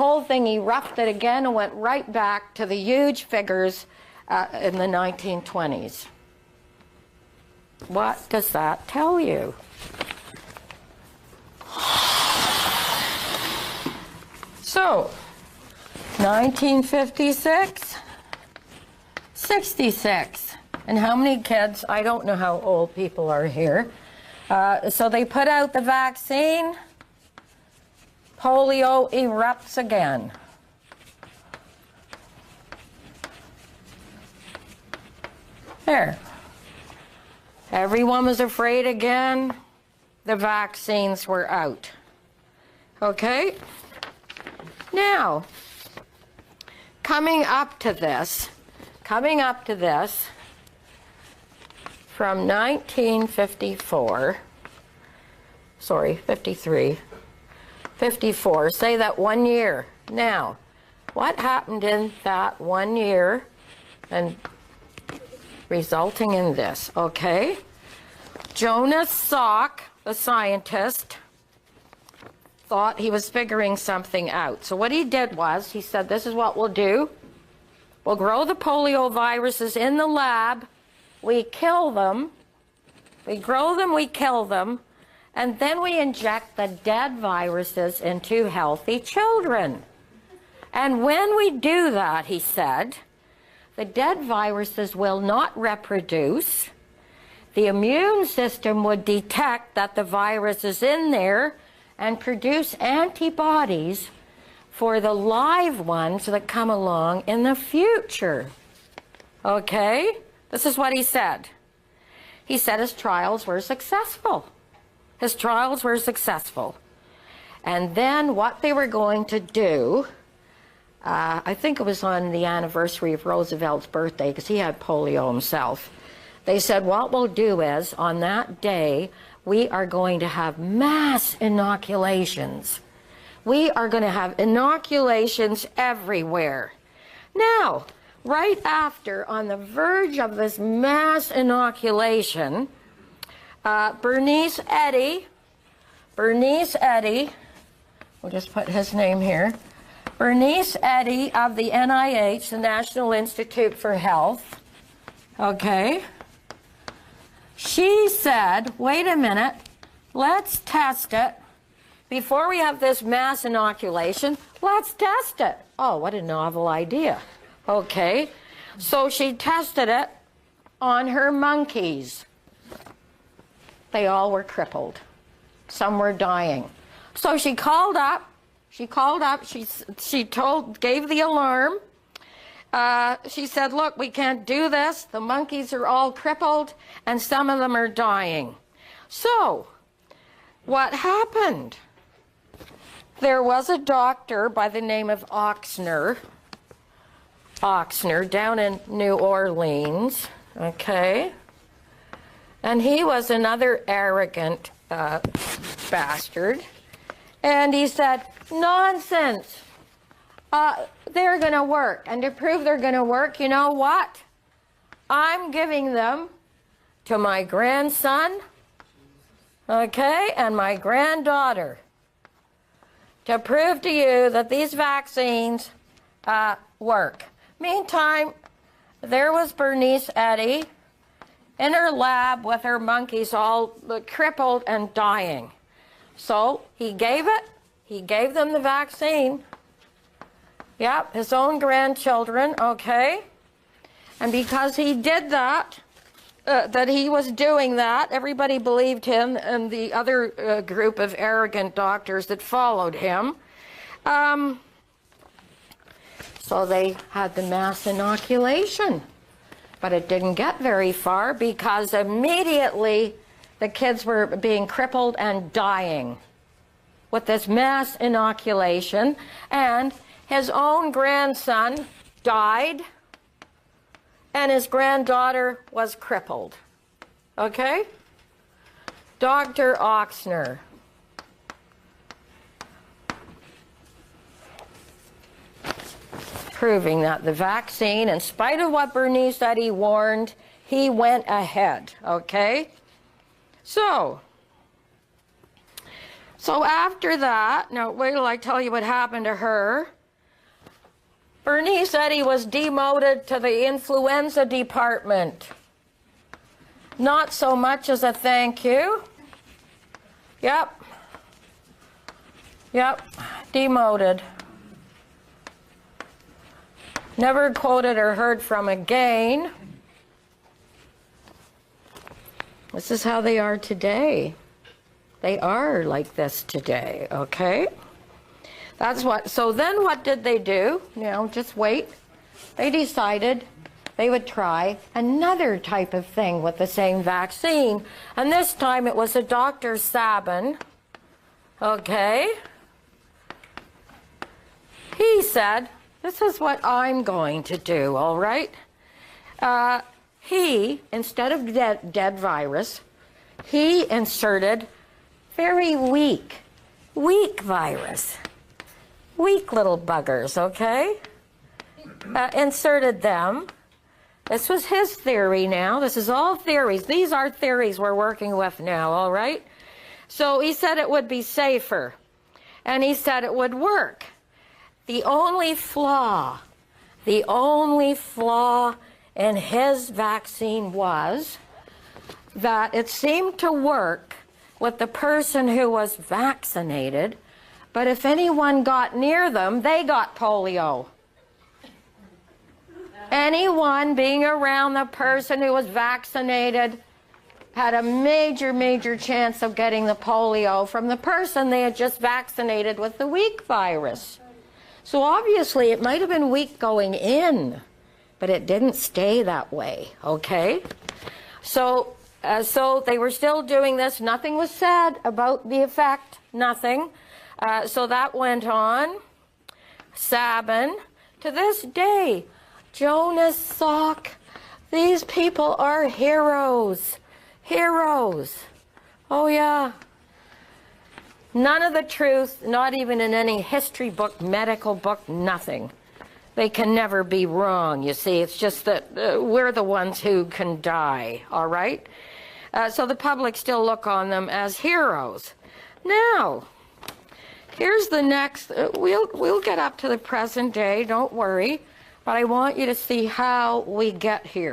whole thing erupted again and went right back to the huge figures in the 1920s. What does that tell you? So, 1956, 66. And how many kids? I don't know how old people are here. So they put out the vaccine. Polio erupts again. There. Everyone was afraid again. The vaccines were out. Okay? Now, coming up to this, from 1954, 54, say that 1 year. Now, what happened in that 1 year and resulting in this, okay? Jonas Salk, the scientist, thought he was figuring something out. So what he did was, he said, this is what we'll do. We'll grow the polio viruses in the lab. We kill them. We grow them, we kill them. And then we inject the dead viruses into healthy children. And when we do that, he said, the dead viruses will not reproduce. The immune system would detect that the virus is in there and produce antibodies for the live ones that come along in the future. Okay? This is what he said. He said his trials were successful. His trials were successful. And then what they were going to do, I think it was on the anniversary of Roosevelt's birthday, because he had polio himself. They said, what we'll do is, on that day, we are going to have mass inoculations. We are going to have inoculations everywhere. Now, right after, on the verge of this mass inoculation, Bernice Eddy, we'll just put his name here, Bernice Eddy of the NIH, the National Institute for Health, okay, she said, wait a minute, let's test it. Before we have this mass inoculation, let's test it. Oh, what a novel idea. Okay, so she tested it on her monkeys. They all were crippled. Some were dying. So she called up, she gave the alarm. She said, look, we can't do this. The monkeys are all crippled and some of them are dying. So, what happened? There was a doctor by the name of Ochsner down in New Orleans, okay? And he was another arrogant bastard. And he said, nonsense. They're going to work. And to prove they're going to work, you know what? I'm giving them to my grandson, okay, and my granddaughter to prove to you that these vaccines work. Meantime, there was Bernice Eddy in her lab with her monkeys all crippled and dying. So he gave them the vaccine. Yep, his own grandchildren, okay? And because he did that, that he was doing that, everybody believed him and the other group of arrogant doctors that followed him. So they had the mass inoculation. But it didn't get very far because immediately the kids were being crippled and dying with this mass inoculation. And his own grandson died and his granddaughter was crippled. Okay? Dr. Ochsner. Proving that the vaccine, in spite of what Bernice Eddy warned, he went ahead, okay? So So after that, now wait till I tell you what happened to her. Bernice Eddy was demoted to the influenza department. Not so much as a thank you. Yep, demoted. Never quoted or heard from again. This is how they are today. They are like this today, okay? That's what, so then what did they do? You know, just wait. They decided they would try another type of thing with the same vaccine. And this time it was a Dr. Sabin, okay? He said, this is what I'm going to do, all right? He, instead of dead virus, he inserted very weak virus. Weak little buggers, okay? Inserted them. This was his theory now. This is all theories. These are theories we're working with now, all right? So he said it would be safer. And he said it would work. The only flaw in his vaccine was that it seemed to work with the person who was vaccinated, but if anyone got near them, they got polio. Anyone being around the person who was vaccinated had a major chance of getting the polio from the person they had just vaccinated with the weak virus. So obviously it might have been weak going in, but it didn't stay that way, okay? So they were still doing this. Nothing was said about the effect, nothing. So that went on. Sabin, to this day, Jonas Salk, these people are heroes. Heroes. Oh yeah. None of the truth, not even in any history book, medical book, nothing. They can never be wrong, you see. It's just that we're the ones who can die, all right? So the public still look on them as heroes. Now, here's the next, we'll get up to the present day, don't worry, but I want you to see how we get here.